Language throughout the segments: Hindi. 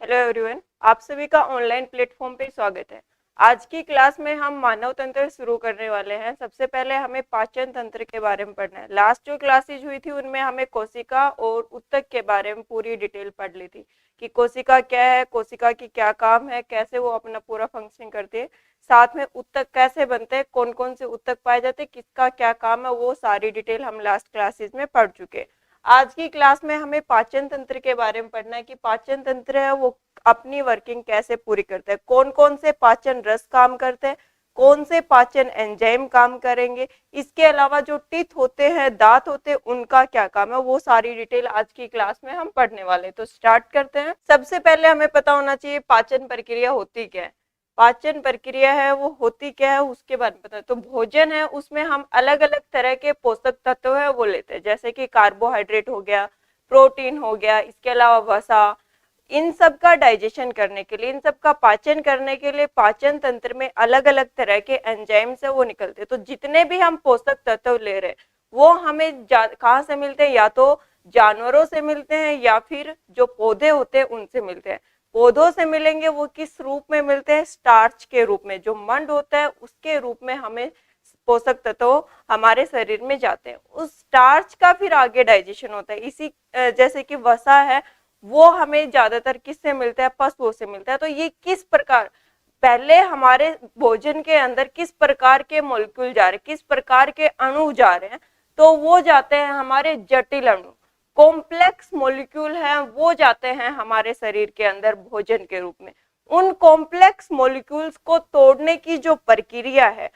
हेलो एवरीवन, आप सभी का ऑनलाइन प्लेटफॉर्म पे स्वागत है। आज की क्लास में हम मानव तंत्र शुरू करने वाले हैं। सबसे पहले हमें पाचन तंत्र के बारे में पढ़ना है। लास्ट जो क्लासेज हुई थी उनमें हमें कोशिका और ऊतक के बारे में पूरी डिटेल पढ़ ली थी कि कोशिका क्या है, कोशिका की क्या काम है, कैसे वो अपना पूरा फंक्शनिंग करती है, साथ में ऊतक कैसे बनते हैं, कौन कौन से ऊतक पाए जाते हैं, किसका क्या काम है, वो सारी डिटेल हम लास्ट क्लासेज में पढ़ चुके हैं। आज की क्लास में हमें पाचन तंत्र के बारे में पढ़ना है कि पाचन तंत्र है वो अपनी वर्किंग कैसे पूरी करते हैं, कौन कौन से पाचन रस काम करते हैं, कौन से पाचन एंजाइम काम करेंगे, इसके अलावा जो टीथ होते हैं, दांत होते हैं, उनका क्या काम है, वो सारी डिटेल आज की क्लास में हम पढ़ने वाले हैं। तो स्टार्ट करते हैं। सबसे पहले हमें पता होना चाहिए पाचन प्रक्रिया होती क्या है। पाचन प्रक्रिया है वो होती क्या है उसके बारे में पता है। तो भोजन है उसमें हम अलग अलग तरह के पोषक तत्व है वो लेते हैं, जैसे कि कार्बोहाइड्रेट हो गया, प्रोटीन हो गया, इसके अलावा वसा। इन सब का डाइजेशन करने के लिए, इन सब का पाचन करने के लिए पाचन तंत्र में अलग अलग तरह के एंजाइम्स है वो निकलते हैं। तो जितने भी हम पोषक तत्व ले रहे हैं वो हमें कहाँ से मिलते हैं, या तो जानवरों से मिलते हैं या फिर जो पौधे होते हैं उनसे मिलते हैं। पौधों से मिलेंगे वो किस रूप में मिलते हैं, स्टार्च के रूप में, जो मंड होता है उसके रूप में हमें पोषक तत्व हमारे शरीर में जाते हैं। उस स्टार्च का फिर आगे डाइजेशन होता है। इसी जैसे कि वसा है वो हमें ज्यादातर किससे मिलता है, पशुओं से मिलता है। तो ये किस प्रकार, पहले हमारे भोजन के अंदर किस प्रकार के मॉलिक्यूल जा रहे हैं, किस प्रकार के अणु जा रहे हैं, तो वो जाते हैं हमारे जटिल अणु, कॉम्प्लेक्स मॉलिक्यूल हैं वो जाते हैं हमारे शरीर के अंदर भोजन के रूप में। उन कॉम्प्लेक्स मॉलिक्यूल्स को तोड़ने की जो प्रक्रिया है,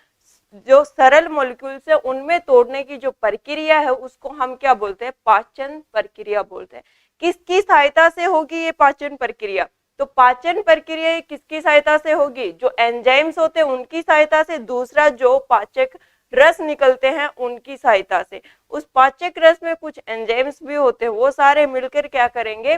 जो सरल मॉलिक्यूल्स है उनमें तोड़ने की जो प्रक्रिया है उसको हम क्या बोलते हैं, पाचन प्रक्रिया बोलते हैं। किसकी सहायता से होगी ये पाचन प्रक्रिया, तो पाचन प्रक्रिया किसकी सहायता से होगी, जो एंजाइम्स होते हैं उनकी सहायता से, दूसरा जो पाचक रस निकलते हैं उनकी सहायता से। उस पाचक रस में कुछ एंजाइम्स भी होते हैं, वो सारे मिलकर क्या करेंगे,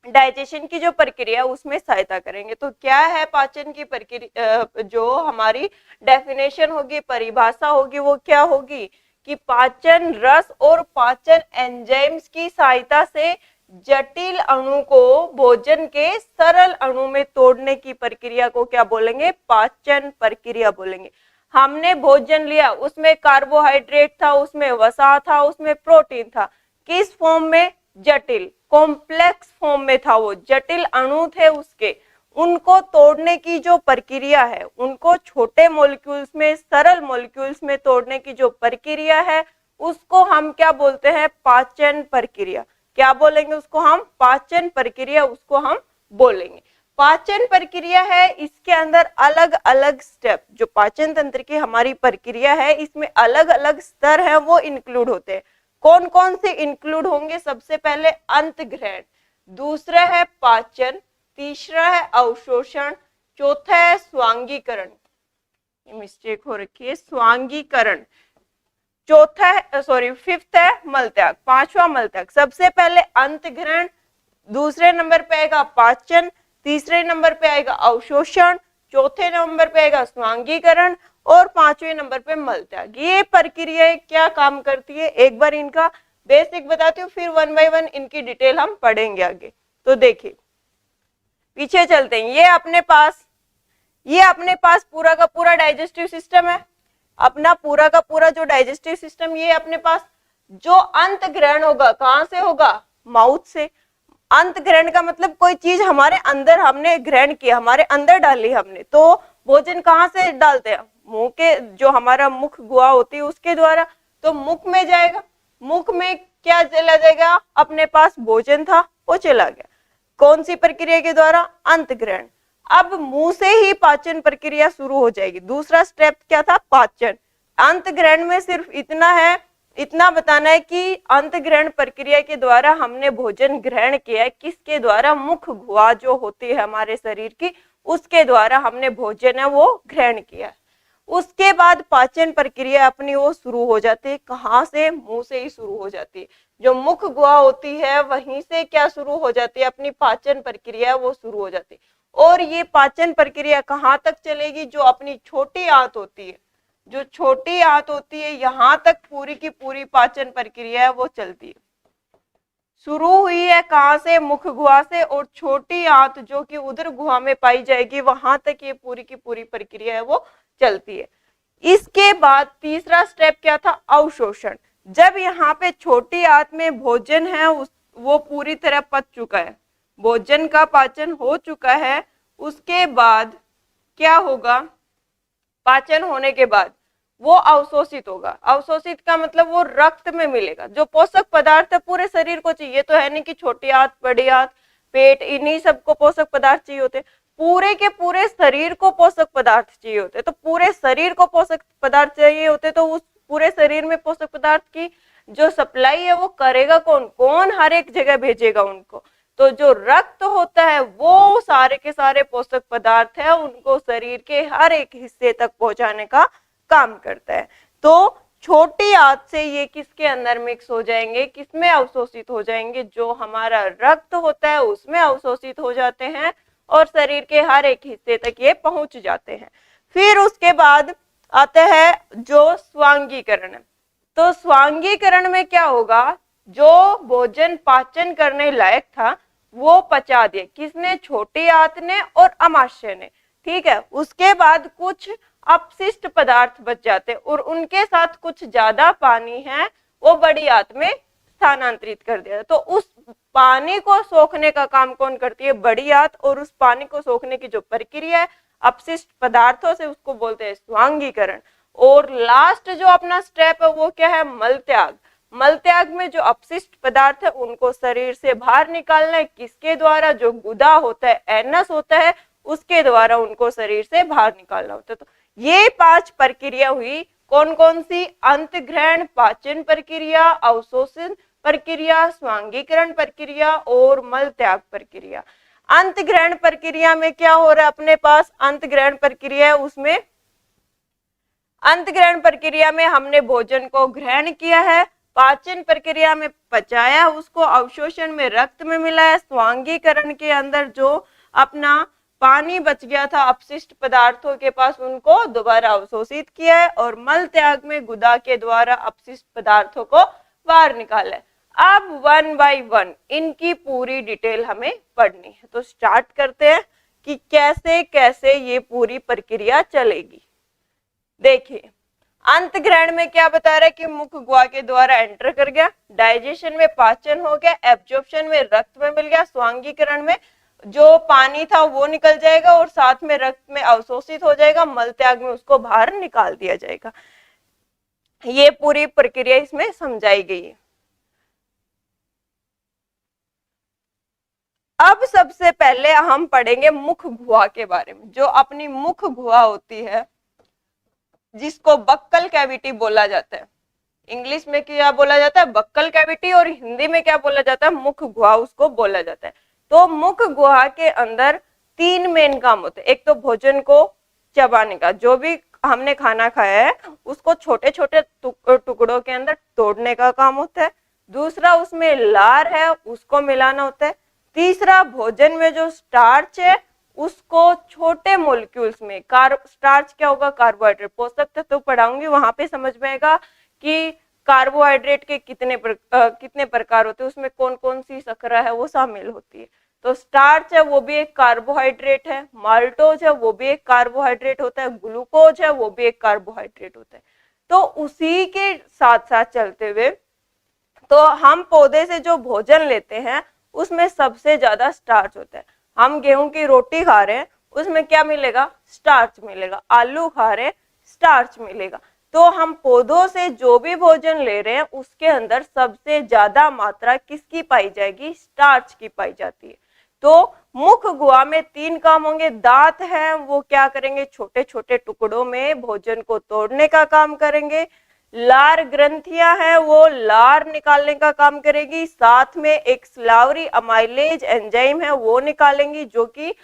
डाइजेशन की जो प्रक्रिया उसमें सहायता करेंगे। तो क्या है पाचन की प्रक्रिया, जो हमारी डेफिनेशन होगी, परिभाषा होगी, वो क्या होगी कि पाचन रस और पाचन एंजाइम्स की सहायता से जटिल अणु को भोजन के सरल अणु में तोड़ने की प्रक्रिया को क्या बोलेंगे, पाचन प्रक्रिया बोलेंगे। हमने भोजन लिया, उसमें कार्बोहाइड्रेट था, उसमें वसा था, उसमें प्रोटीन था, किस फॉर्म में, जटिल कॉम्प्लेक्स फॉर्म में था, वो जटिल अणु थे उसके, उनको तोड़ने की जो प्रक्रिया है, उनको छोटे मॉलिक्यूल्स में सरल मॉलिक्यूल्स में तोड़ने की जो प्रक्रिया है उसको हम क्या बोलते हैं, पाचन प्रक्रिया। क्या बोलेंगे उसको हम, पाचन प्रक्रिया उसको हम बोलेंगे। पाचन प्रक्रिया है, इसके अंदर अलग अलग स्टेप, जो पाचन तंत्र की हमारी प्रक्रिया है इसमें अलग अलग स्तर है वो इंक्लूड होते हैं। कौन कौन से इंक्लूड होंगे, सबसे पहले अंतग्रहण, दूसरा है पाचन, तीसरा है अवशोषण, चौथा है स्वांगीकरण, मिस्टेक हो रखी है, स्वांगीकरण, चौथा है फिफ्थ है मलत्याग, पांचवा मलत्याग। सबसे पहले अंतग्रहण, दूसरे नंबर पे आएगा पाचन, तीसरे नंबर पे आएगा अवशोषण, चौथे नंबर पे आएगा स्वांगीकरण और पांचवें नंबर पे मलत्याग। ये प्रक्रिया क्या काम करती है, एक बार इनका बेसिक बताती हूँ, फिर वन बाय वन इनकी डिटेल हम पढ़ेंगे आगे। तो देखिए पीछे चलते हैं, ये अपने पास पूरा का पूरा डाइजेस्टिव सिस्टम है, अपना पूरा का पूरा जो डाइजेस्टिव सिस्टम, ये अपने पास जो अंत ग्रहण होगा कहां से होगा, माउथ से। अंत ग्रहण का मतलब कोई चीज हमारे अंदर हमने ग्रहण किया, हमारे अंदर डाली हमने, तो भोजन कहाँ से डालते हैं, मुंह के, जो हमारा मुख गुहा होती है उसके द्वारा, तो मुख में जाएगा, मुख में क्या चला जाएगा, अपने पास भोजन था वो चला गया, कौन सी प्रक्रिया के द्वारा, अंत ग्रहण। अब मुंह से ही पाचन प्रक्रिया शुरू हो जाएगी। दूसरा स्टेप क्या था, पाचन। अंत ग्रहण में सिर्फ इतना है, इतना बताना है कि अंत ग्रहण प्रक्रिया के द्वारा हमने भोजन ग्रहण किया है, किसके द्वारा, मुख गुहा जो होती है हमारे शरीर की, उसके द्वारा हमने भोजन है वो ग्रहण किया। उसके बाद पाचन प्रक्रिया अपनी वो शुरू हो जाती है, कहाँ से, मुंह से ही शुरू हो जाती है। जो मुख गुहा होती है वहीं से क्या शुरू हो जाती है, अपनी पाचन प्रक्रिया वो शुरू हो जाती है। और ये पाचन प्रक्रिया कहाँ तक चलेगी, जो अपनी छोटी आंत होती है, जो छोटी आंत होती है यहाँ तक पूरी की पूरी पाचन प्रक्रिया है वो चलती है। शुरू हुई है कहाँ से, मुख गुहा से, और छोटी आंत जो कि उधर गुहा में पाई जाएगी वहां तक ये पूरी की पूरी प्रक्रिया है वो चलती है। इसके बाद तीसरा स्टेप क्या था, अवशोषण। जब यहाँ पे छोटी आंत में भोजन है वो पूरी तरह पच चुका है, भोजन का पाचन हो चुका है, उसके बाद क्या होगा, पाचन होने के बाद वो अवशोषित होगा। अवशोषित का मतलब वो रक्त में मिलेगा। जो पोषक पदार्थ है पूरे शरीर को चाहिए, तो है नहीं कि छोटी आंत, बड़ी आंत, पेट, इन्हीं सबको पोषक पदार्थ चाहिए होते, पूरे के पूरे शरीर को पोषक पदार्थ चाहिए होते। तो पूरे शरीर को पोषक पदार्थ चाहिए होते, तो उस पूरे शरीर में पोषक पदार्थ की जो सप्लाई है वो करेगा कौन, कौन हर एक जगह भेजेगा उनको, तो जो रक्त होता है वो सारे के सारे पोषक पदार्थ है उनको शरीर के हर एक हिस्से तक पहुंचाने का काम करता है। तो छोटी आंत से ये किसके अंदर मिक्स हो जाएंगे, किसमें अवशोषित हो जाएंगे, जो हमारा रक्त होता है उसमें अवशोषित हो जाते हैं और शरीर के हर एक हिस्से तक ये पहुंच जाते हैं। फिर उसके बाद आता है जो स्वांगीकरण। तो स्वांगीकरण में क्या होगा, जो भोजन पाचन करने लायक था वो पचा दिया किसने, छोटी आंत ने और अमाशय ने, ठीक है। उसके बाद कुछ अपशिष्ट पदार्थ बच जाते और उनके साथ कुछ ज्यादा पानी है वो बड़ी आंत में स्थानांतरित कर दिया। तो उस पानी को सोखने का काम कौन करती है, बड़ी आंत, और उस पानी को सोखने की जो प्रक्रिया है अपशिष्ट पदार्थों से, उसको बोलते हैं स्वांगीकरण। और लास्ट जो अपना स्टेप है वो क्या है, मल त्याग। मल त्याग में जो अपशिष्ट पदार्थ है उनको शरीर से बाहर निकालना है, किसके द्वारा, जो गुदा होता है, एनस होता है, उसके द्वारा उनको शरीर से बाहर निकालना होता है। तो ये 5 प्रक्रिया हुई, कौन कौन सी, अंतग्रहण, पाचन प्रक्रिया, अवशोषण प्रक्रिया, स्वांगीकरण प्रक्रिया और मल त्याग प्रक्रिया। अंतग्रहण प्रक्रिया में क्या हो रहा है अपने पास, अंतग्रहण प्रक्रिया है उसमें, अंतग्रहण प्रक्रिया में हमने भोजन को ग्रहण किया है, पाचन प्रक्रिया में पचाया उसको, अवशोषण में रक्त में मिलाया, स्वांगीकरण के अंदर जो अपना पानी बच गया था अपशिष्ट पदार्थों के पास उनको दोबारा अवशोषित किया है, और मल त्याग में गुदा के द्वारा अपशिष्ट पदार्थों को बाहर निकाला है। अब 1 बाय 1 इनकी पूरी डिटेल हमें पढ़नी है। तो स्टार्ट करते हैं कि कैसे कैसे ये पूरी प्रक्रिया चलेगी। देखिए, अंतग्रहण में क्या बता रहा है कि मुख गुहा के द्वारा एंटर कर गया, डाइजेशन में पाचन हो गया, एब्जॉर्प्शन में रक्त में मिल गया, स्वांगीकरण में जो पानी था वो निकल जाएगा और साथ में रक्त में अवशोषित हो जाएगा, मल त्याग में उसको बाहर निकाल दिया जाएगा। ये पूरी प्रक्रिया इसमें समझाई गई है। अब सबसे पहले हम पढ़ेंगे मुख गुहा के बारे में। जो अपनी मुख गुहा होती है जिसको बक्कल कैविटी बोला जाता है, इंग्लिश में क्या बोला जाता है, बक्कल कैविटी, और हिंदी में क्या बोला जाता है, मुख गुहा उसको बोला जाता है। तो मुख गुहा के अंदर 3 मेन काम होते हैं। एक तो भोजन को चबाने का, जो भी हमने खाना खाया है उसको छोटे छोटे टुकड़ों के अंदर तोड़ने का काम होता है। दूसरा उसमें लार है उसको मिलाना होता है। तीसरा भोजन में जो स्टार्च है उसको छोटे मोलिक्यूल्स में, स्टार्च क्या होगा, कार्बोहाइड्रेट, पोषक तत्व पढ़ाऊंगी वहां पे समझ में आएगा कि कार्बोहाइड्रेट के कितने प्रकार होते हैं, उसमें कौन कौन सी शर्करा है वो शामिल होती है। तो स्टार्च है वो भी एक कार्बोहाइड्रेट है, माल्टोज है वो भी एक कार्बोहाइड्रेट होता है, ग्लूकोज है वो भी एक कार्बोहाइड्रेट होता है। तो उसी के साथ साथ चलते हुए तो हम पौधे से जो भोजन लेते हैं उसमें सबसे ज्यादा स्टार्च होता है। हम गेहूं की रोटी खा रहे हैं उसमें क्या मिलेगा, स्टार्च मिलेगा। आलू खा रहे हैं स्टार्च मिलेगा। तो हम पौधों से जो भी भोजन ले रहे हैं उसके अंदर सबसे ज्यादा मात्रा किसकी पाई जाएगी, स्टार्च की पाई जाती है। तो मुख गुहा में 3 काम होंगे। दांत हैं वो क्या करेंगे, छोटे छोटे टुकड़ों में भोजन को तोड़ने का काम करेंगे। लार ग्रंथियां हैं वो लार निकालने का काम करेगी, साथ में एक स्लावरी अमाइलेज एंजाइम है वो निकालेंगी जो कि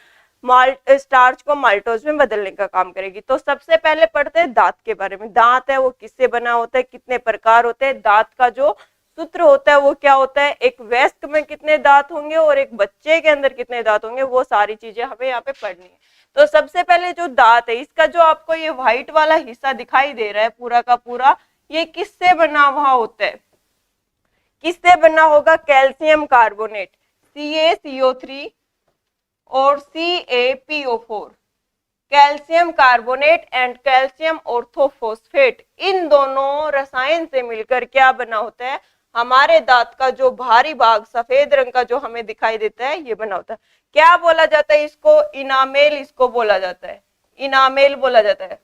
स्टार्च को माल्टोज में बदलने का काम करेगी। तो सबसे पहले पढ़ते हैं दांत के बारे में। दांत है वो किससे बना होता है, कितने प्रकार होते हैं, दांत का जो सूत्र होता है वो क्या होता है, एक वयस्क में कितने दांत होंगे और एक बच्चे के अंदर कितने दांत होंगे, वो सारी चीजें हमें यहाँ पे पढ़नी है। तो सबसे पहले जो दांत है इसका जो आपको ये व्हाइट वाला हिस्सा दिखाई दे रहा है पूरा का पूरा, ये किससे बना हुआ होता है, किससे बना होगा? कैल्शियम कार्बोनेट CaCO3 और CaPO4, calcium carbonate and calcium orthophosphate, इन दोनों रसायन से मिलकर क्या बना होता है? हमारे दांत का जो भारी भाग सफेद रंग का जो हमें दिखाई देता है ये बना होता है। क्या बोला जाता है इसको? इनामेल इसको बोला जाता है, इनामेल बोला जाता है,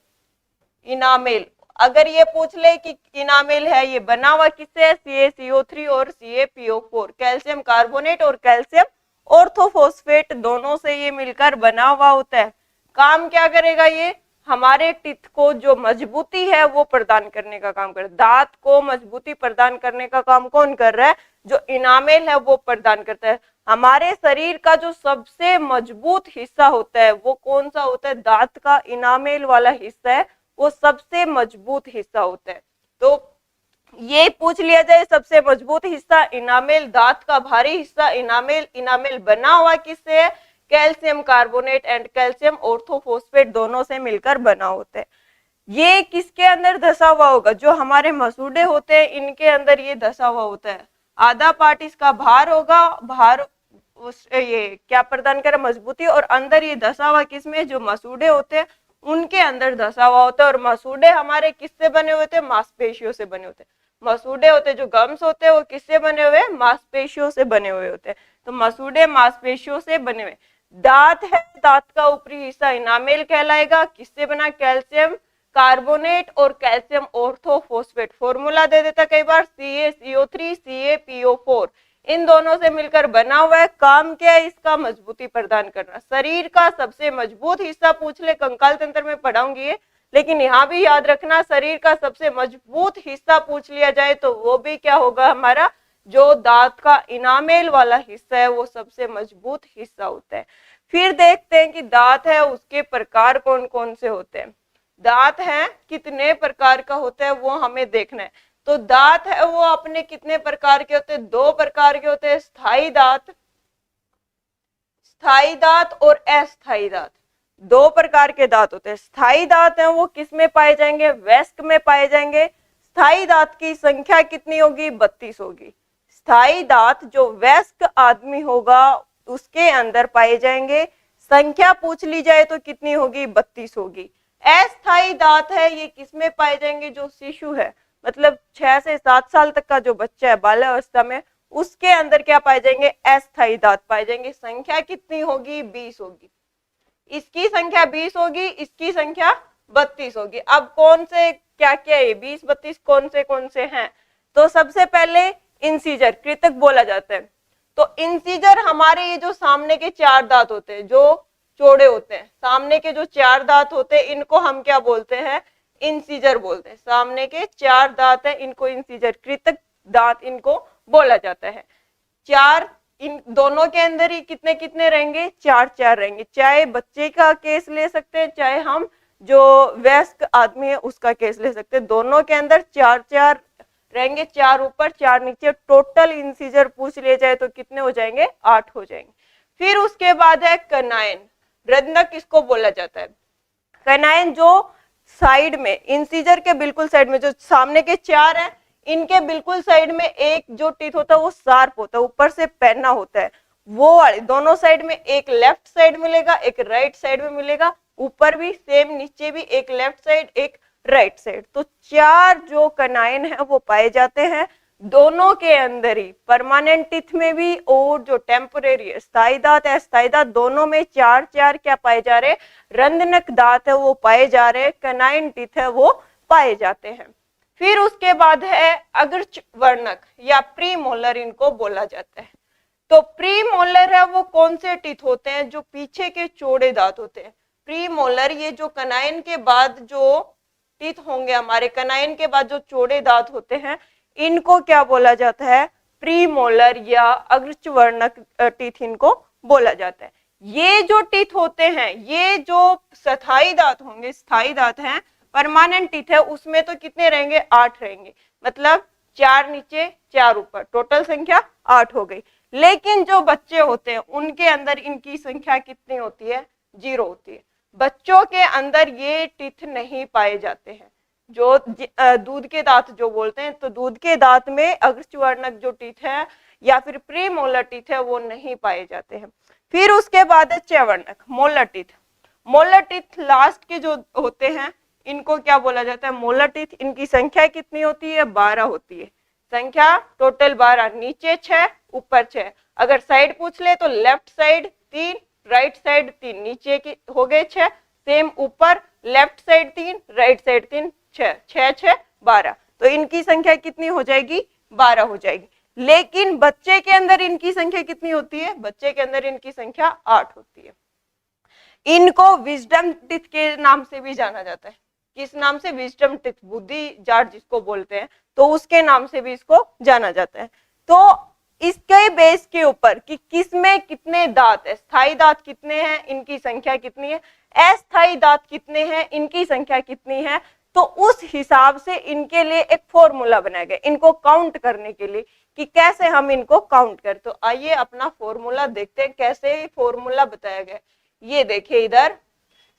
इनामेल। अगर ये पूछ ले कि इनामेल है ये बना हुआ किससे है? CaCO3 और CaPO4, कैल्शियम कार्बोनेट और कैल्शियम ऑर्थोफॉस्फेट दोनों से ये मिलकर बना हुआ होता है। काम क्या करेगा ये? हमारे टीथ को जो मजबूती है वो प्रदान करने का काम करे। दांत को मजबूती प्रदान करने का काम कौन कर रहा है? जो इनामेल है वो प्रदान करता है। हमारे शरीर का जो सबसे मजबूत हिस्सा होता है वो कौन सा होता है? दांत का इनामेल वाला हिस्सा है, वो सबसे मजबूत हिस्सा होता है। तो ये पूछ लिया जाए सबसे मजबूत हिस्सा इनामेल, दांत का भारी हिस्सा इनामेल, इनामेल बना हुआ किससे है? Calcium carbonate and calcium orthophosphate दोनों से मिलकर बना होता है। ये किसके अंदर धसा हुआ होगा? जो हमारे मसूड़े होते हैं इनके अंदर ये धसा हुआ होता है। आधा पार्ट इसका भार होगा, भार ये क्या प्रदान करे? मजबूती। और अंदर ये धसा हुआ किसमें? जो मसूड़े होते हैं उनके अंदर धसा हुआ होता है। और मसूड़े हमारे किससे बने हुए थे? मांसपेशियों से बने होते हैं। मसूड़े होते जो गम्स होते हैं वो किससे बने हुए? मांसपेशियों से बने हुए होते हैं। तो मसूड़े मांसपेशियों से बने हुए। दांत है, दांत का ऊपरी हिस्सा इनामेल कहलाएगा, किससे बना? कैल्शियम कार्बोनेट और कैल्शियम ऑर्थोफॉस्फेट। फॉर्मूला दे देता कई बार, CaCO3 CaPO4, इन दोनों से मिलकर बना हुआ है। काम क्या है इसका? मजबूती प्रदान करना। शरीर का सबसे मजबूत हिस्सा पूछ ले, कंकाल तंत्र में पढ़ाऊंगी, लेकिन यहाँ भी याद रखना शरीर का सबसे मजबूत हिस्सा पूछ लिया जाए तो वो भी क्या होगा? हमारा जो दांत का इनामेल वाला हिस्सा है वो सबसे मजबूत हिस्सा होता है। फिर देखते हैं कि दांत है उसके प्रकार कौन कौन से होते हैं। दांत है कितने प्रकार का होता है वो हमें देखना है। तो दांत है वो अपने कितने प्रकार के होते हैं? 2 प्रकार के होते हैं, स्थायी दांत, स्थायी दांत और अस्थायी दांत। 2 प्रकार के दांत होते हैं। स्थायी दांत है वो किस में पाए जाएंगे? वयस्क में पाए जाएंगे। स्थायी दांत की संख्या कितनी होगी? 32 होगी। स्थायी दांत जो वयस्क आदमी होगा उसके अंदर पाए जाएंगे। संख्या पूछ ली जाए तो कितनी होगी? 32 होगी। अस्थायी दांत है ये किसमें पाए जाएंगे? जो शिशु है, मतलब 6 से 7 साल तक का जो बच्चा है बाल्यावस्था में, उसके अंदर क्या पाए जाएंगे? अस्थायी दांत पाए जाएंगे। संख्या कितनी होगी? 20 होगी। इसकी संख्या 20 होगी, इसकी संख्या 32 होगी। अब कौन से क्या क्या है 20 32 कौन से हैं? तो सबसे पहले इंसीजर, कृतक बोला जाता है। तो इंसीजर हमारे ये जो सामने के 4 दांत होते हैं जो चौड़े होते हैं, सामने के जो 4 दांत होते हैं इनको हम क्या बोलते हैं? इंसीजर बोलते हैं। सामने के 4 दांत है इनको इंसीजर, कृतक दांत इनको बोला जाता है। 4 इन दोनों के अंदर ही कितने कितने रहेंगे? 4 रहेंगे। चाहे बच्चे का केस ले सकते हैं, चाहे हम जो वयस्क आदमी है उसका केस ले सकते हैं। दोनों के अंदर 4 रहेंगे, 4 ऊपर 4 नीचे। टोटल इंसीजर पूछ लिए जाए तो कितने हो जाएंगे? 8 हो जाएंगे। फिर उसके बाद है कनाइन, रंध्रक किसको बोला जाता है? कनाइन जो साइड में, इंसीजर के बिल्कुल साइड में, जो सामने के 4 है इनके बिल्कुल साइड में एक जो टीथ होता है वो शार्प होता है, ऊपर से पहना होता है। वो वाले दोनों साइड में, एक लेफ्ट साइड मिलेगा एक राइट साइड में मिलेगा, ऊपर भी सेम नीचे भी एक लेफ्ट साइड एक राइट साइड। तो 4 जो कनाइन है वो पाए जाते हैं दोनों के अंदर ही, परमानेंट टीथ में भी और जो टेम्परेरी स्थायी दांत है अस्थायी दांत दोनों में 4 क्या पाए जा रहे? रंध्रक दांत है वो पाए जा रहे, कनाइन टीथ है वो पाए जाते हैं। फिर उसके बाद है अग्रच वर्णक या प्री मोलर इनको बोला जाता है। तो प्री मोलर है वो कौन से टीथ होते हैं? जो पीछे के चौड़े दांत होते हैं। प्री मोलर ये जो कनाइन के बाद जो टीथ होंगे, हमारे कनाइन के बाद जो चौड़े दांत होते हैं इनको क्या बोला जाता है? प्री मोलर या अग्रच वर्णक टीथ इनको बोला जाता है। ये जो टीथ होते हैं ये जो स्थायी दांत होंगे, स्थायी दांत हैं, परमानेंट टीथ है उसमें तो कितने रहेंगे? 8 रहेंगे, मतलब 4 नीचे 4 ऊपर, टोटल संख्या 8 हो गई। लेकिन जो बच्चे होते हैं उनके अंदर इनकी संख्या कितनी होती है? 0 होती है। बच्चों के अंदर ये टीथ नहीं पाए जाते हैं। दूध के दांत जो बोलते हैं, तो दूध के दांत में अग्रचवर्णक जो टीथ है या फिर प्री मोलर टीथ है वो नहीं पाए जाते हैं। फिर उसके बाद है चयवर्णक molar teeth. Molar teeth last के जो होते हैं इनको क्या बोला जाता है, मोलर टीथ। इनकी संख्या कितनी होती है, 12 होती है। संख्या टोटल 12, नीचे 6 ऊपर 6। अगर साइड पूछ ले तो लेफ्ट साइड 3, राइट साइड 3, नीचे की हो गए 6, सेम ऊपर लेफ्ट साइड 3, राइट साइड 3, 6, 6 6 12। तो इनकी संख्या कितनी हो जाएगी, 12 हो जाएगी। लेकिन बच्चे के अंदर इनकी संख्या कितनी होती है, बच्चे के अंदर इनकी संख्या 8 होती है। इनको विजडम टीथ के नाम से भी जाना जाता है। किस नाम से, विजडम टीथ, बुद्धि जाट जिसको बोलते हैं, तो उसके नाम से भी इसको जाना जाता है। तो इसके बेस के ऊपर कि किसमें कितने दांत है, स्थायी दांत कितने हैं, इनकी संख्या कितनी है, अस्थायी दांत कितने हैं, इनकी संख्या कितनी है, तो उस हिसाब से इनके लिए एक फॉर्मूला बनाया गया इनको काउंट करने के लिए कि कैसे हम इनको काउंट करें। तो आइए अपना फॉर्मूला देखते हैं कैसे फॉर्मूला बताया गया। ये देखिए इधर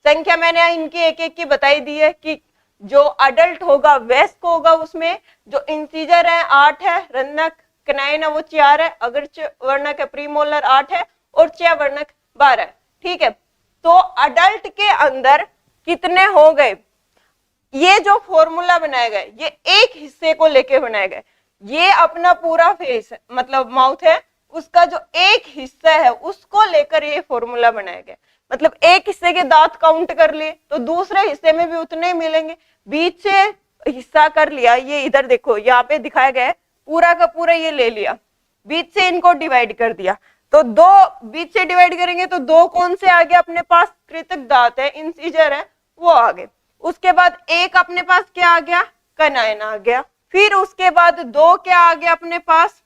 संख्या मैंने इनकी एक एक की बताई दी है कि जो अडल्ट होगा वयस्क होगा उसमें जो इंसीजर है 8 है, रंजक कनाइन है वो 4 है, अग्रचवर्णक है प्रीमोलर 8 है और चयवर्णक 12 है। ठीक है, तो अडल्ट के अंदर कितने हो गए, ये जो फॉर्मूला बनाया गया ये एक हिस्से को लेके बनाया गया। ये अपना पूरा फेस है, मतलब माउथ है, उसका जो एक हिस्सा है उसको लेकर ये फॉर्मूला बनाया गया। मतलब एक हिस्से के दांत काउंट कर लिए तो दूसरे हिस्से में भी उतने ही मिलेंगे। बीच से हिस्सा कर लिया, ये इधर देखो यहाँ पे दिखाया गया है, पूरा का पूरा ये ले लिया, बीच से इनको डिवाइड कर दिया, तो दो बीच से डिवाइड करेंगे तो दो कौन से आ गए अपने पास, कृतक दांत है, इंसीजर है वो आ गए। उसके बाद एक अपने पास क्या आ गया, कनाइन आ गया। फिर उसके बाद दो क्या आ गया अपने पास,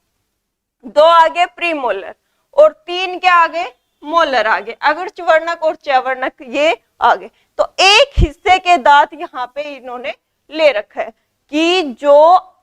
दो आ गए प्रीमोलर और 3 क्या आ गए, मोलर आ गए। अग्रचवर्णक और चयवर्णक ये आ गए। तो एक हिस्से के दांत यहाँ पे इन्होंने ले रखा है कि जो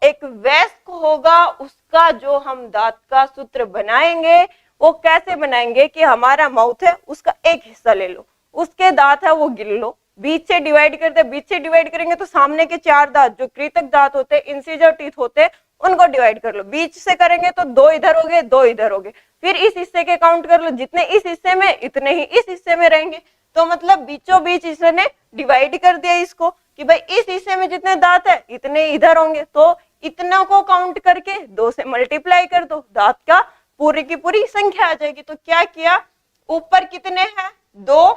एक वयस्क होगा उसका जो हम दांत का सूत्र बनाएंगे वो कैसे बनाएंगे कि हमारा माउथ है उसका एक हिस्सा ले लो, उसके दांत है वो गिन लो, बीच से डिवाइड करते, बीच से डिवाइड करेंगे तो सामने के 4 दांत जो कृतक दांत होते हैं, इंसीजर टीथ होते हैं, उनको डिवाइड कर लो। बीच से करेंगे तो 2 इधर हो गए, 2 इधर हो गए। फिर इस हिस्से के काउंट कर लो, जितने इस हिस्से में इतने ही इस हिस्से में रहेंगे। तो मतलब बीचों बीच इसने डिवाइड कर दिया इसको कि भाई इस हिस्से में जितने दांत है इतने इधर होंगे, तो इतना को काउंट करके 2 से मल्टीप्लाई कर दो, दांत का पूरी की पूरी संख्या आ जाएगी। तो क्या किया, ऊपर कितने हैं, 2,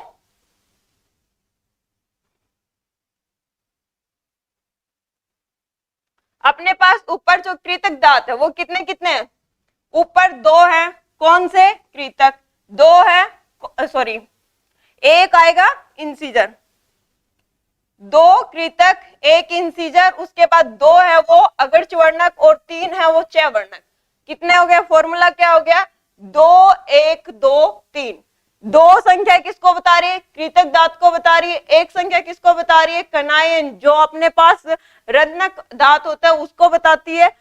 अपने पास ऊपर जो कृतक दांत है वो कितने कितने हैं, ऊपर 2 है, कौन से, कृतक, 2 है, सॉरी एक आएगा इंसीजर, 2 कृतक 1 इंसीजर, उसके बाद 2 है वो अग्रचवर्णक और 3 है वो चयवर्णक। कितने हो गए, फॉर्मूला क्या हो गया, 2 1 2 3। 2 संख्या किसको बता रही है, कृतक दांत को बता रही है। 1 संख्या किसको बता रही है, कनाइन जो अपने पास रंजक दांत होता है उसको बताती है।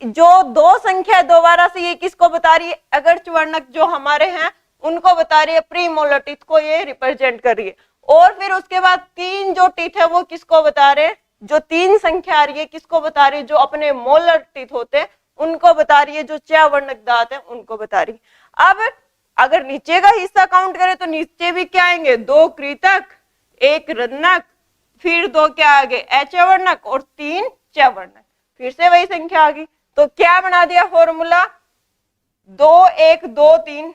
जो 2 संख्या दोबारा से ये किसको बता रही है, अग्रचवर्णक जो हमारे हैं उनको बता रही है, प्रीमोलर टीथ को ये रिप्रेजेंट कर रही है। और फिर उसके बाद 3 जो टीथ है वो किसको बता रहे हैं, जो 3 संख्या आ रही है किसको बता रही है, जो अपने मोलर टीथ होते हैं उनको बता रही है, जो चयवर्णक दांत है उनको बता रही है। अब अगर नीचे का हिस्सा काउंट करें तो नीचे भी क्या आएंगे, 2 कृतक 1 रंजक, फिर 2 क्या आ गए, अचयवर्णक और 3 चयवर्णक, फिर से वही संख्या आ गई। तो क्या बना दिया फॉर्मूला, 2 1 2 3,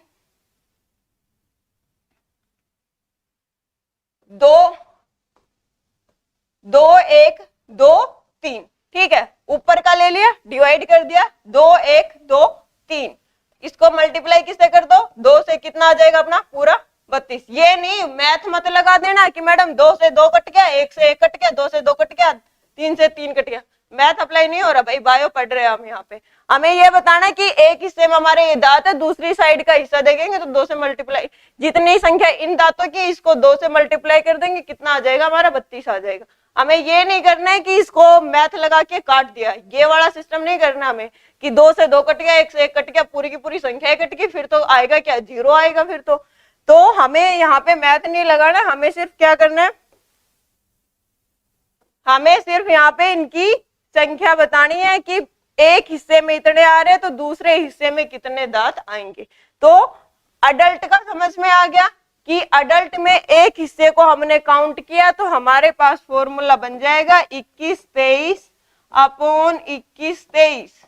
2 2 1 2 3। ठीक है, ऊपर का ले लिया, डिवाइड कर दिया, 2 1 2 3। इसको मल्टीप्लाई किससे कर दो, 2 से कितना आ जाएगा अपना पूरा 32। ये नहीं मैथ मत लगा देना कि मैडम 2 से 2 कट गया, 1 से 1 कट गया, 2 से 2 कट गया, 3 से 3 कट गया। मैथ अप्लाई नहीं हो रहा भाई, बायो पढ़ रहे हैं हम यहाँ पे। हमें ये बताना है कि एक हिस्से में हमारे ये दांत है, दूसरी साइड का हिस्सा देखेंगे तो 2 से मल्टीप्लाई, जितनी संख्या इन दांतों की इसको 2 से मल्टीप्लाई कर देंगे, कितना आ जाएगा हमारा 32 आ जाएगा। हमें ये नहीं करना है कि इसको मैथ लगा के काट दिया, ये वाला सिस्टम नहीं करना हमें कि 2 से 2 कट गया, 1 से 1 कट गया, पूरी की पूरी संख्या कट गई, फिर तो आएगा क्या, 0 आएगा फिर तो हमें यहाँ पे मैथ नहीं लगाना, हमें सिर्फ क्या करना है, हमें सिर्फ यहाँ पे इनकी संख्या बतानी है कि एक हिस्से में इतने आ रहे हैं तो दूसरे हिस्से में कितने दांत आएंगे। तो अडल्ट का समझ में आ गया कि अडल्ट में एक हिस्से को हमने काउंट किया तो हमारे पास फॉर्मूला बन जाएगा 21-23 अपॉन 21-23।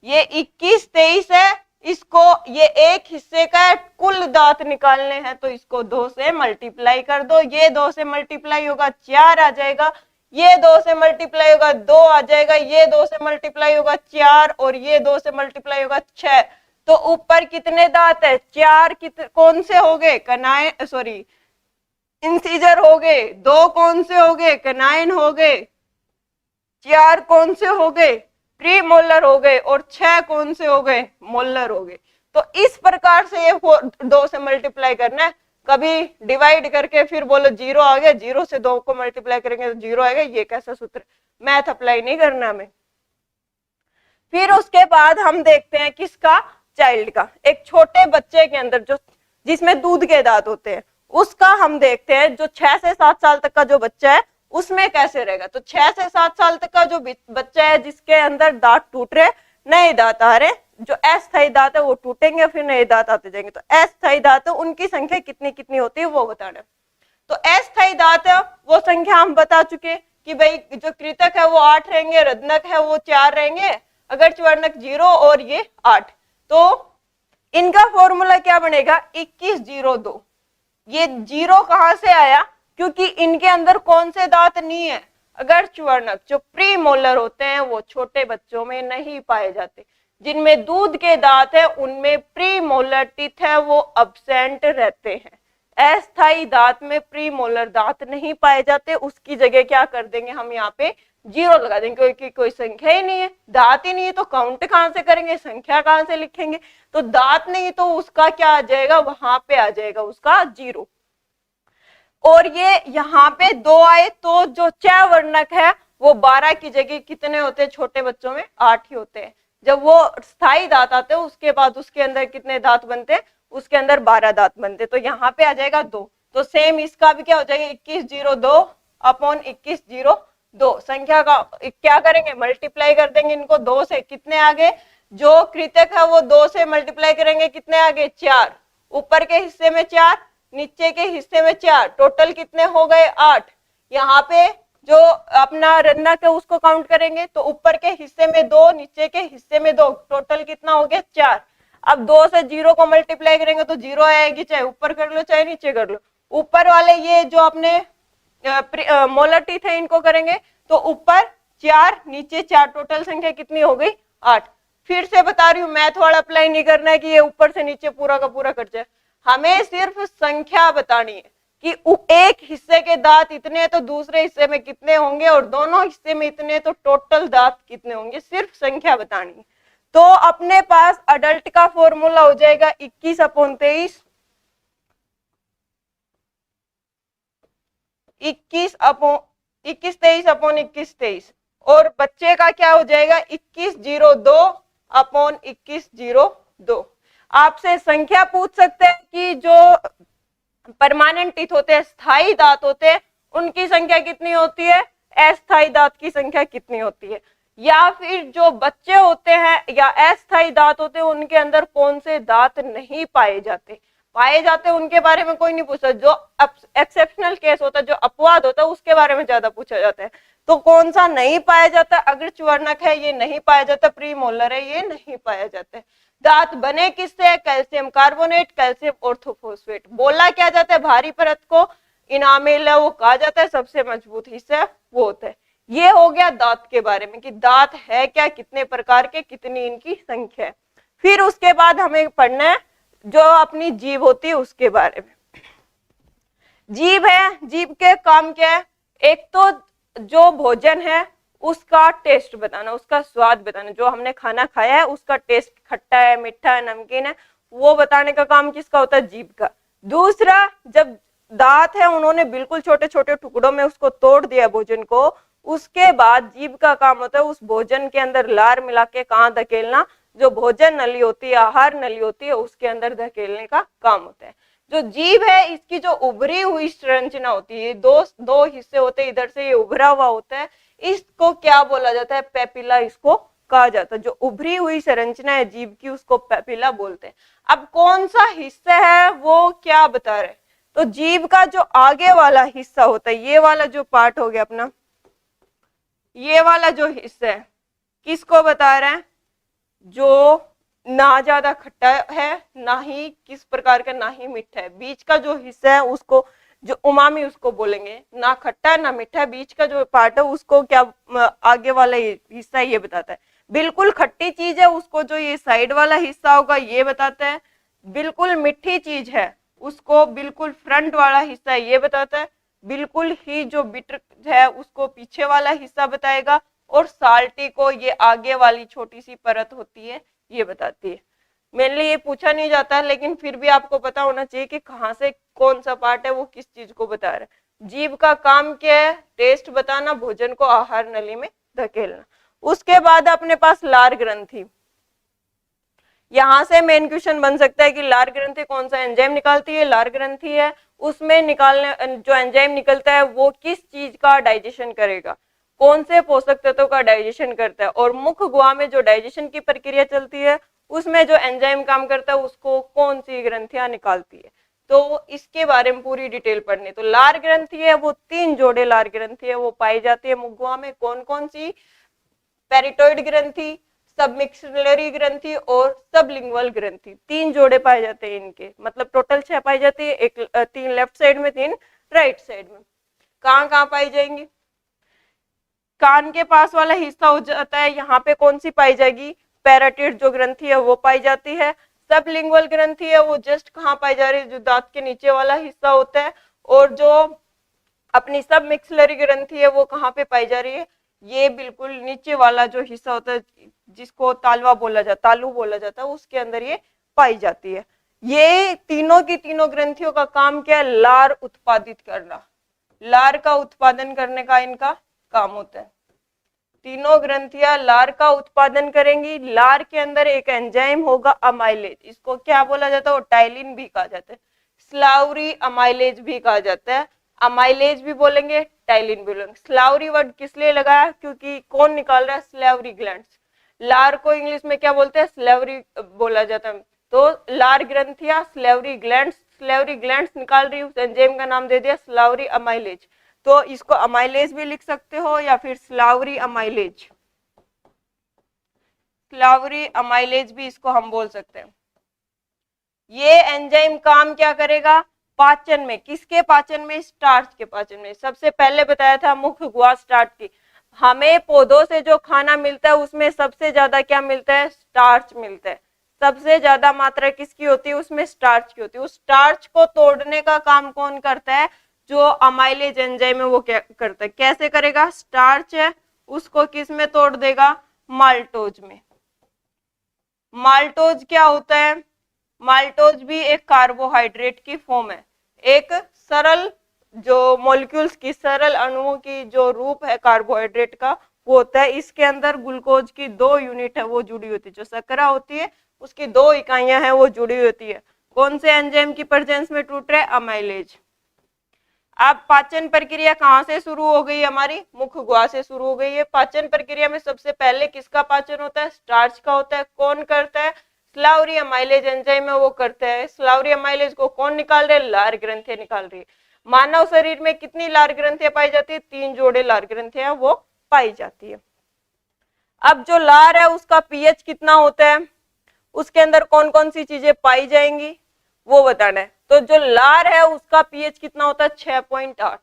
ये 21-23 है, इसको ये एक हिस्से का कुल दांत निकालने हैं तो इसको 2 से मल्टीप्लाई कर दो। ये 2 से मल्टीप्लाई होगा 4 आ जाएगा, ये 2 से मल्टीप्लाई होगा 2 आ जाएगा, ये 2 से मल्टीप्लाई होगा 4 और ये 2 से मल्टीप्लाई होगा 6। तो ऊपर कितने दांत है? 4 कौन से हो गए? कनाइन, सॉरी इंसीजर हो गए। 2 कौन से हो गए? कनाइन हो गए। 4 कौन से हो गए? प्री मोलर हो गए। और 6 कौन से हो गए? मोलर हो गए। तो इस प्रकार से ये 2 से मल्टीप्लाई करना है। कभी डिवाइड करके फिर बोलो 0 आ गया, 0 से 2 को मल्टीप्लाई करेंगे तो 0 आएगा, ये कैसा सूत्र? मैथ अप्लाई नहीं करना हमें। फिर उसके बाद हम देखते हैं किसका? चाइल्ड का। एक छोटे बच्चे के अंदर जो जिसमें दूध के दांत होते हैं उसका हम देखते हैं। जो 6 से 7 साल तक का जो बच्चा है उसमें कैसे रहेगा? तो 6 से 7 साल तक का जो बच्चा है जिसके अंदर दांत टूट रहे, नए दांत आ रहे, जो अस्थायी दांत है वो टूटेंगे फिर नए दांत आते जाएंगे। तो अस्थायी दांत है उनकी संख्या कितनी कितनी होती है वो बताना। तो अस्थायी दांत है वो संख्या हम बता चुके कि भाई जो कृतक है वो 8 रहेंगे, रत्नक है वो 4 रहेंगे, अगर च्वर्णक 0 और ये 8। तो इनका फॉर्मूला क्या बनेगा? 21-0-2। ये 0 कहां से आया? क्योंकि इनके अंदर कौन से दांत नहीं है? अगर च्वर्णक जो प्री मोलर होते हैं वो छोटे बच्चों में नहीं पाए जाते। जिनमें दूध के दांत है उनमें प्री मोलर टीथ है वो अब्सेंट रहते हैं। अस्थायी दांत में प्री मोलर दांत नहीं पाए जाते, उसकी जगह क्या कर देंगे हम यहाँ पे 0 लगा देंगे, क्योंकि कोई संख्या ही नहीं है, दांत ही नहीं है तो काउंट कहां से करेंगे, संख्या कहां से लिखेंगे? तो दांत नहीं तो उसका क्या आ जाएगा? वहां पे आ जाएगा उसका 0। और ये यहाँ पे 2 आए तो जो च वर्णक है वो 12 की जगह कितने होते हैं छोटे बच्चों में? 8 ही होते हैं। जब वो स्थायी दांत आते हैं उसके बाद उसके अंदर कितने दांत बनते हैं? उसके अंदर 12 दांत बनते। तो यहाँ पे आ जाएगा 2। तो सेम इसका भी क्या हो जाएगा? 21-0-2 अपॉन 21-0-2। संख्या का क्या करेंगे? मल्टीप्लाई कर देंगे इनको 2 से। कितने आगे? जो कृतक है वो 2 से मल्टीप्लाई करेंगे, कितने आगे? 4। ऊपर के हिस्से में 4, नीचे के हिस्से में 4, टोटल कितने हो गए? 8। यहाँ पे जो अपना रत्नक है उसको काउंट करेंगे तो ऊपर के हिस्से में 2, नीचे के हिस्से में 2, टोटल कितना हो गया? 4। अब 2 से 0 को मल्टीप्लाई करेंगे तो 0 आएगी, चाहे ऊपर कर लो चाहे नीचे कर लो। ऊपर वाले ये जो अपने मोलर टीथ है इनको करेंगे तो ऊपर 4 नीचे 4, टोटल संख्या कितनी हो गई? 8। फिर से बता रही हूँ मैथ वाला अप्लाई नहीं करना है कि ये ऊपर से नीचे पूरा का पूरा कर जाए। हमें सिर्फ संख्या बतानी है कि एक हिस्से के दांत इतने तो दूसरे हिस्से में कितने होंगे और दोनों हिस्से में इतने तो टोटल दांत कितने होंगे, सिर्फ संख्या बतानी है। तो अपने पास अडल्ट का फॉर्मूला हो जाएगा 21/23, 21/23 और बच्चे का क्या हो जाएगा? 21-0-2 अपॉन 21-0-2। आपसे संख्या पूछ सकते हैं कि जो परमानेंट टीथ होते हैं, स्थायी दांत होते हैं, उनकी संख्या कितनी होती है, अस्थायी दांत की संख्या कितनी होती है, या फिर जो बच्चे होते हैं या अस्थायी दांत होते हैं उनके अंदर कौन से दांत नहीं पाए जाते उनके बारे में कोई नहीं पूछता। जो एक्सेप्शनल केस होता है, जो अपवाद होता है, उसके बारे में ज्यादा पूछा जाता है। तो कौन सा नहीं पाया जाता? अगर च्वर्णक है ये नहीं पाया जाता, प्री मोलर है ये नहीं पाया जाता। दांत बने किससे? Calcium carbonate, calcium orthophosphate. बोला क्या जाता है भारी परत को? इनामेल है वो कहा जाता है, सबसे मजबूत हिस्सा वो होता है। ये हो गया दांत के बारे में कि दांत है क्या, कितने प्रकार के, कितनी इनकी संख्या है। फिर उसके बाद हमें पढ़ना है जो अपनी जीभ होती है उसके बारे में। जीभ है, जीभ के काम क्या है? एक तो जो भोजन है उसका टेस्ट बताना, उसका स्वाद बताना, जो हमने खाना खाया है उसका टेस्ट खट्टा है, मीठा है, नमकीन है, वो बताने का काम किसका होता है? जीभ का। दूसरा, जब दांत है उन्होंने बिल्कुल छोटे छोटे टुकड़ों में उसको तोड़ दिया भोजन को, उसके बाद जीभ का काम होता है उस भोजन के अंदर लार मिला के कहाँ धकेलना, जो भोजन नली होती है, आहार नली होती है, उसके अंदर धकेलने का काम होता है। जो जीभ है इसकी जो उभरी हुई संरचना होती है, दो दो हिस्से होते हैं, इधर से ये उभरा हुआ होता है, इसको क्या बोला जाता है? पेपिला इसको कहा जाता है। जो उभरी हुई संरचना है जीभ की उसको पेपिला बोलते हैं। अब कौन सा हिस्सा है वो क्या बता रहे हैं? तो जीभ का जो आगे वाला हिस्सा होता है, ये वाला जो पार्ट हो गया अपना, ये वाला जो हिस्सा है किसको बता रहे हैं? जो ना ज्यादा खट्टा है ना ही किस प्रकार का, ना ही मीठा है, बीच का जो हिस्सा है उसको जो उमामी उसको बोलेंगे। ना खट्टा है ना मीठा है, बीच का जो पार्ट है उसको क्या, आगे वाला हिस्सा ये बताता है। बिल्कुल खट्टी चीज है उसको जो ये साइड वाला हिस्सा होगा ये बताता है। बिल्कुल मीठी चीज है उसको बिल्कुल फ्रंट वाला हिस्सा ये बताता है। बिल्कुल ही जो बिटर है उसको पीछे वाला हिस्सा बताएगा। और साल्टी को ये आगे वाली छोटी सी परत होती है ये बताती है। मेनली ये पूछा नहीं जाता है लेकिन फिर भी आपको पता होना चाहिए कि कहाँ से कौन सा पार्ट है वो किस चीज को बता रहा है। जीभ का काम क्या है? टेस्ट बताना, भोजन को आहार नली में धकेलना। उसके बाद अपने पास लार ग्रंथि। यहाँ से मेन क्वेश्चन बन सकता है कि लार ग्रंथि कौन सा एंजाइम निकालती है? लार ग्रंथि है, उसमें निकालने जो एंजाइम निकलता है वो किस चीज का डाइजेशन करेगा? कौन से पोषक तत्वों का डाइजेशन करता है? और मुख गुहा में जो डाइजेशन की प्रक्रिया चलती है उसमें जो एंजाइम काम करता है उसको कौन सी ग्रंथियां निकालती है? तो इसके बारे में पूरी डिटेल पढ़नी। तो लार ग्रंथि है वो 3 जोड़े लार ग्रंथि है वो पाई जाती है मुख गुहा में। कौन कौन सी? पेरिटोइड ग्रंथि, सबमिक्सलरी ग्रंथि और सबलिंगुअल ग्रंथि। 3 जोड़े पाए जाते हैं इनके, मतलब टोटल 6 पाई जाती है। एक 3 लेफ्ट साइड में, 3 राइट साइड में। कहाँ कहाँ पाई जाएंगी? कान के पास वाला हिस्सा हो जाता है, यहाँ पे कौन सी पाई जाएगी? पैराटिड जो ग्रंथि है वो पाई जाती है। सबलिंगुअल ग्रंथि है वो जस्ट कहाँ पाई जा रही है? जो दांत के नीचे वाला हिस्सा होता है। और जो अपनी सब मिक्सलरी ग्रंथि है वो कहाँ पे पाई जा रही है? ये बिल्कुल नीचे वाला जो हिस्सा होता है जिसको तालवा बोला जाता, तालू बोला जाता है, उसके अंदर ये पाई जाती है। ये तीनों की तीनों ग्रंथियों का काम क्या है? लार उत्पादित करना। लार का उत्पादन करने का इनका काम होता है। तीनों ग्रंथियां लार का उत्पादन करेंगी। लार के अंदर एक एंजाइम होगा अमाइलेज, इसको क्या बोला जाता है? टाइलिन भी कहा जाता है, स्लावरी अमाइलेज भी कहा जाता है। अमाइलेज भी बोलेंगे, टाइलिन भी बोलेंगे। स्लावरी वर्ड किस लिए लगाया? क्योंकि कौन निकाल रहा है? Slavery glands. लार को इंग्लिश में क्या बोलते हैं? स्लेवरी बोला जाता है। तो लार ग्रंथियां स्लेवरी ग्लैंड्स निकाल रही है, उस एंजाइम का नाम दे दिया स्लावरी अमाइलेज। तो इसको अमाइलेज भी लिख सकते हो या फिर स्लावरी अमाइलेज, स्लावरी अमाइलेज भी इसको हम बोल सकते हैं। ये एंजाइम काम क्या करेगा? पाचन में। किसके पाचन में? स्टार्च के पाचन में। सबसे पहले बताया था मुख गुहा स्टार्च की। हमें पौधों से जो खाना मिलता है उसमें सबसे ज्यादा क्या मिलता है? स्टार्च मिलता है। सबसे ज्यादा मात्रा किसकी होती है? उसमें स्टार्च की होती है। उस स्टार्च को तोड़ने का काम कौन करता है? जो अमाइलेज एंजाइम है वो क्या करता है? कैसे करेगा? स्टार्च है उसको किस में तोड़ देगा? माल्टोज में। माल्टोज क्या होता है? माल्टोज भी एक कार्बोहाइड्रेट की फॉर्म है। एक सरल जो मॉलिक्यूल्स की, सरल अणुओं की जो रूप है कार्बोहाइड्रेट का वो होता है। इसके अंदर ग्लूकोज की 2 यूनिट है वो जुड़ी होती है। जो शर्करा होती है उसकी 2 इकाइयां हैं वो जुड़ी होती है। कौन से एंजाइम की प्रेजेंस में टूट रहा है? अमाइलेज। अब पाचन प्रक्रिया कहाँ से शुरू हो गई? हमारी मुख गुहा से शुरू हो गई है। पाचन प्रक्रिया में सबसे पहले किसका पाचन होता है? स्टार्च का होता है। कौन करता है? स्लावरी अमाइलेज एंजाइम है वो करता है। स्लावरी अमाइलेज को कौन निकाल रहे? लार ग्रंथियां निकाल रही है। मानव शरीर में कितनी लार ग्रंथियां पाई जाती है? 3 जोड़े लार ग्रंथियां वो पाई जाती है। अब जो लार है उसका पीएच कितना होता है? उसके अंदर कौन कौन सी चीजें पाई जाएंगी वो बताना है। तो जो लार है उसका पीएच कितना होता है? 6.8।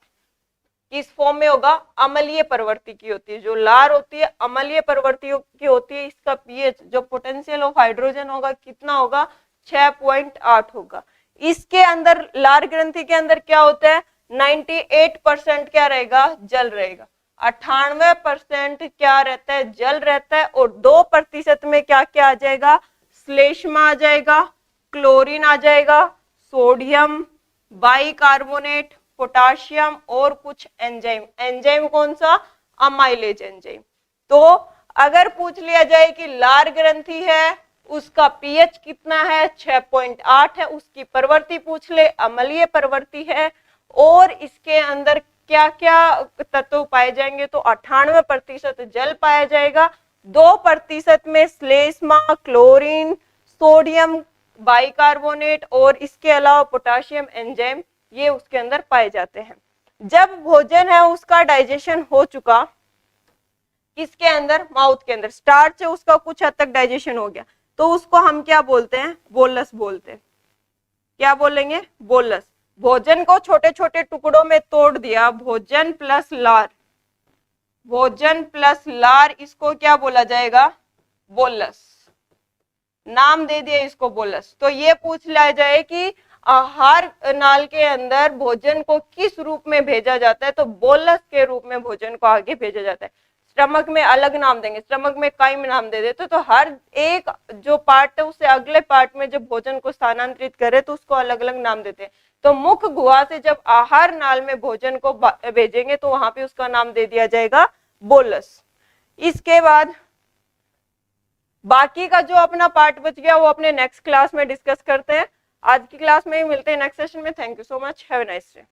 किस फॉर्म में होगा? अम्लीय प्रवृत्ति की होती है। जो लार होती है अम्लीय प्रवृत्ति की होती है। इसका पीएच जो पोटेंशियल ऑफ हाइड्रोजन होगा कितना होगा? 6.8 होगा। इसके अंदर लार ग्रंथि के अंदर क्या होता है? 98% क्या रहेगा? जल रहेगा। 98% क्या रहता है? जल रहता है। और 2% में क्या क्या आ जाएगा? श्लेष्मा आ जाएगा, क्लोरीन आ जाएगा, सोडियम, बाइकार्बोनेट, पोटाशियम और कुछ एंजाइम। एंजाइम कौन सा? Amylase enzyme. तो अगर पूछ लिया जाए कि लार ग्रंथि है उसका पीएच कितना है, 6.8 है, उसकी प्रवृत्ति पूछ ले, अम्लीय प्रवृत्ति है, और इसके अंदर क्या क्या तत्व पाए जाएंगे, तो 98% जल पाया जाएगा, 2% में श्लेष्मा, क्लोरीन, सोडियम बाइकार्बोनेट और इसके अलावा पोटाशियम एंजाइम ये उसके अंदर पाए जाते हैं। जब भोजन है उसका डाइजेशन हो चुका, किसके अंदर, माउथ के अंदर, स्टार्च से उसका कुछ हद तक डाइजेशन हो गया, तो उसको हम क्या बोलते हैं, बोलस बोलते हैं। क्या बोलेंगे, बोलस। भोजन को छोटे छोटे टुकड़ों में तोड़ दिया, भोजन प्लस लार, भोजन प्लस लार, इसको क्या बोला जाएगा, बोलस। नाम दे दिया इसको बोलस। तो ये पूछ लिया जाए कि आहार नाल के अंदर भोजन को किस रूप में भेजा जाता है, तो बोलस के रूप में भोजन को आगे भेजा जाता है। स्टमक में अलग नाम देंगे, स्टमक में काइम नाम दे देते, तो हर एक जो पार्ट है उससे अगले पार्ट में जब भोजन को स्थानांतरित करे तो उसको अलग अलग नाम देते हैं। तो मुख गुहा से जब आहार नाल में भोजन को भेजेंगे तो वहां पे उसका नाम दे दिया जाएगा बोलस। इसके बाद बाकी का जो अपना पार्ट बच गया वो अपने नेक्स्ट क्लास में डिस्कस करते हैं। आज की क्लास में ही मिलते हैं नेक्स्ट सेशन में। Thank you so much, have a nice day.